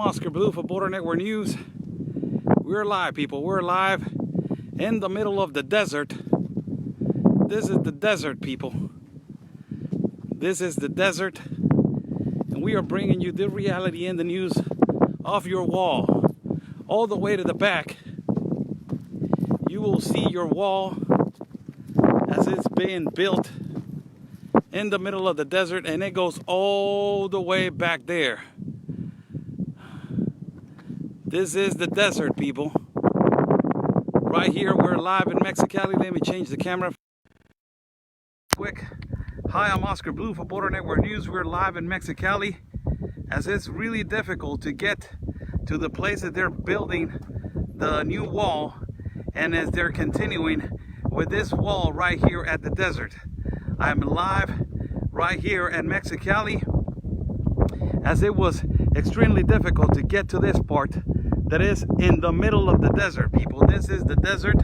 Oscar Blue for Border Network News. We're live, people. We're live in the middle of the desert. This is the desert, people. This is the desert. And we are bringing you the reality and the news of your wall. All the way to the back, you will see your wall as it's being built in the middle of the desert, and it goes all the way back there. This is the desert, people. Right here, we're live in Mexicali. Let me change the camera quick. Hi, I'm Oscar Blue for Border Network News. We're live in Mexicali, as it's really difficult to get to the place that they're building the new wall, and as they're continuing with this wall right here at the desert. I'm live right here in Mexicali, as it was extremely difficult to get to this part that is in the middle of the desert, people. This is the desert,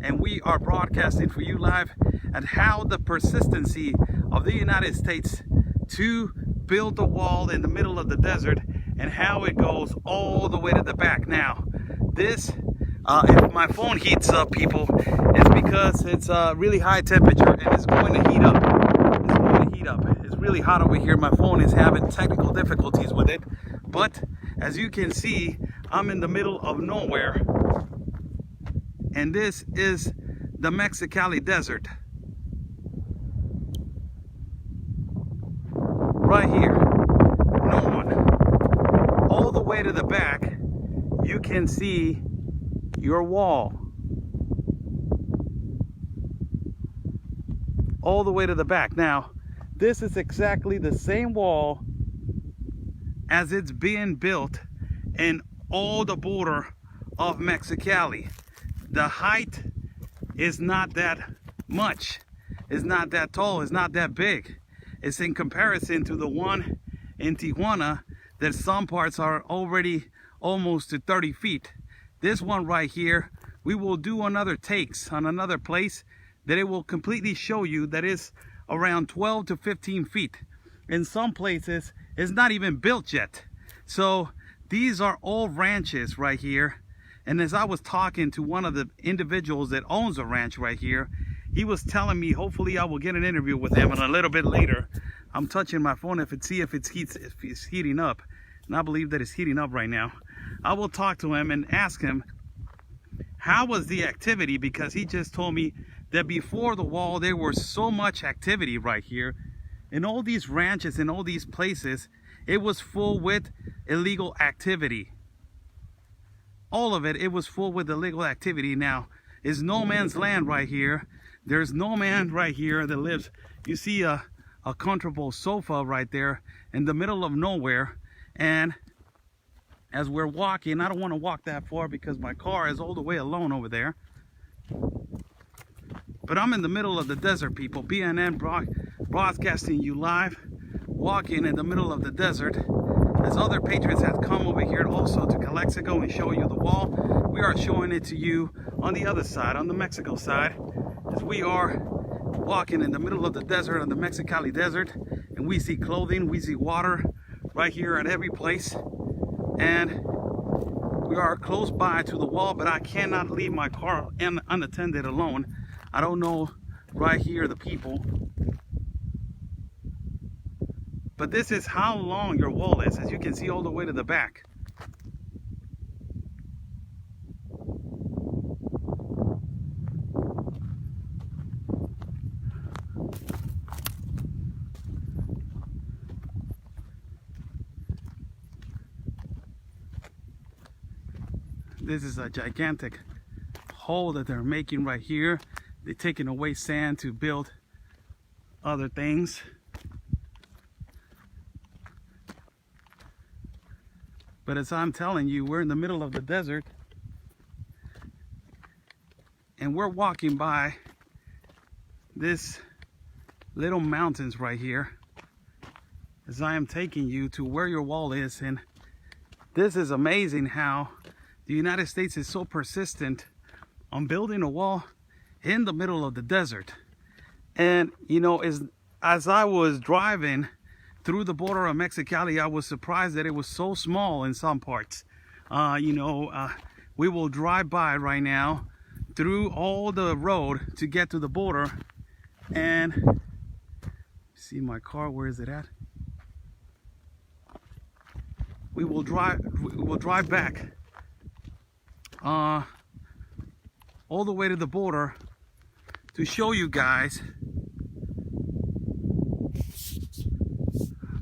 and we are broadcasting for you live at how the persistency of the United States to build the wall in the middle of the desert, and how it goes all the way to the back. Now, this, if my phone heats up, people, it's because it's really high temperature and it's going to heat up. It's going to heat up. It's really hot over here. My phone is having technical difficulties with it, but as you can see, I'm in the middle of nowhere, and this is the Mexicali desert. Right here, no one. All the way to the back, you can see your wall. All the way to the back. Now, this is exactly the same wall as it's being built in all the border of Mexicali. The height is not that much. It's not that tall. It's not that big. It's in comparison to the one in Tijuana that some parts are already almost to 30 feet. This one right here, we will do another takes on another place that it will completely show you that is around 12 to 15 feet. In some places, it's not even built yet. So these are all ranches right here. And as I was talking to one of the individuals that owns a ranch right here, he was telling me, hopefully I will get an interview with him, and a little bit later, I'm touching my phone if it's heating up. And I believe that it's heating up right now. I will talk to him and ask him, how was the activity? Because he just told me that before the wall, there was so much activity right here. In all these ranches, in all these places, it was full with illegal activity. All of it, it was full with illegal activity. Now, it's no man's land right here. There's no man right here that lives. You see a comfortable sofa right there in the middle of nowhere. And as we're walking, I don't want to walk that far because my car is all the way alone over there. But I'm in the middle of the desert, people. BNN broadcasting you live, walking in the middle of the desert. As other patriots have come over here also to Calexico and show you the wall, we are showing it to you on the other side, on the Mexico side, as we are walking in the middle of the desert, on the Mexicali desert, and we see clothing, we see water right here at every place, and we are close by to the wall, but I cannot leave my car unattended alone. I don't know right here the people. But this is how long your wall is, as you can see all the way to the back. This is a gigantic hole that they're making right here. They're taking away sand to build other things. But as I'm telling you, we're in the middle of the desert, and we're walking by this little mountains right here as I am taking you to where your wall is. And this is amazing how the United States is so persistent on building a wall in the middle of the desert. And you know, as I was driving through the border of Mexicali, I was surprised that it was so small in some parts. We will drive by right now through all the road to get to the border, and see my car, where is it at? We will drive back all the way to the border to show you guys.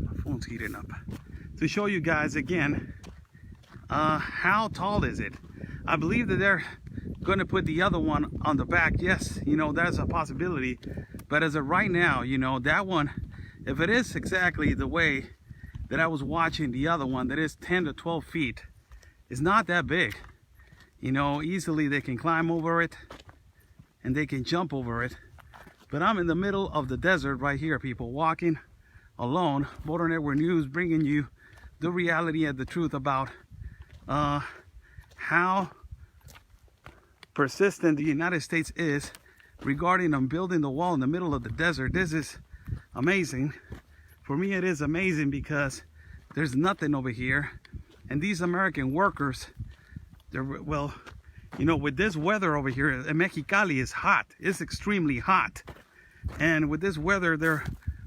My phone's heating up. To show you guys again, how tall is it? I believe that they're going to put the other one on the back. Yes, that's a possibility. But as of right now, that one, if it is exactly the way that I was watching the other one, that is 10 to 12 feet, it's not that big. Easily they can climb over it and they can jump over it. But I'm in the middle of the desert right here, people, walking alone. Border Network News bringing you the reality and the truth about how persistent the United States is regarding them building the wall in the middle of the desert. This is amazing. For me, it is amazing because there's nothing over here. And these American workers, with this weather over here, Mexicali is hot. It's extremely hot. And with this weather, they're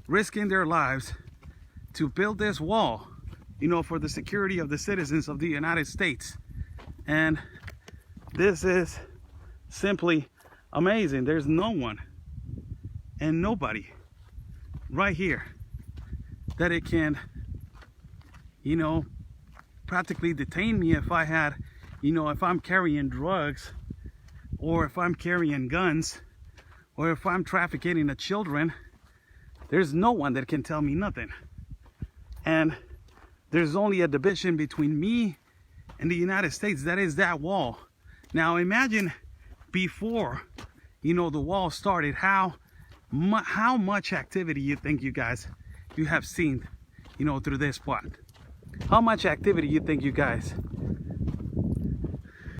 risking their lives to build this wall, for the security of the citizens of the United States. And this is simply amazing. There's no one and nobody right here that it can, practically detain me if I had, if I'm carrying drugs, or if I'm carrying guns, or if I'm trafficking the children. There's no one that can tell me nothing. And there's only a division between me and the United States. That is that wall. Now imagine before, the wall started, how much activity you think you have seen, through this spot. How much activity you think you guys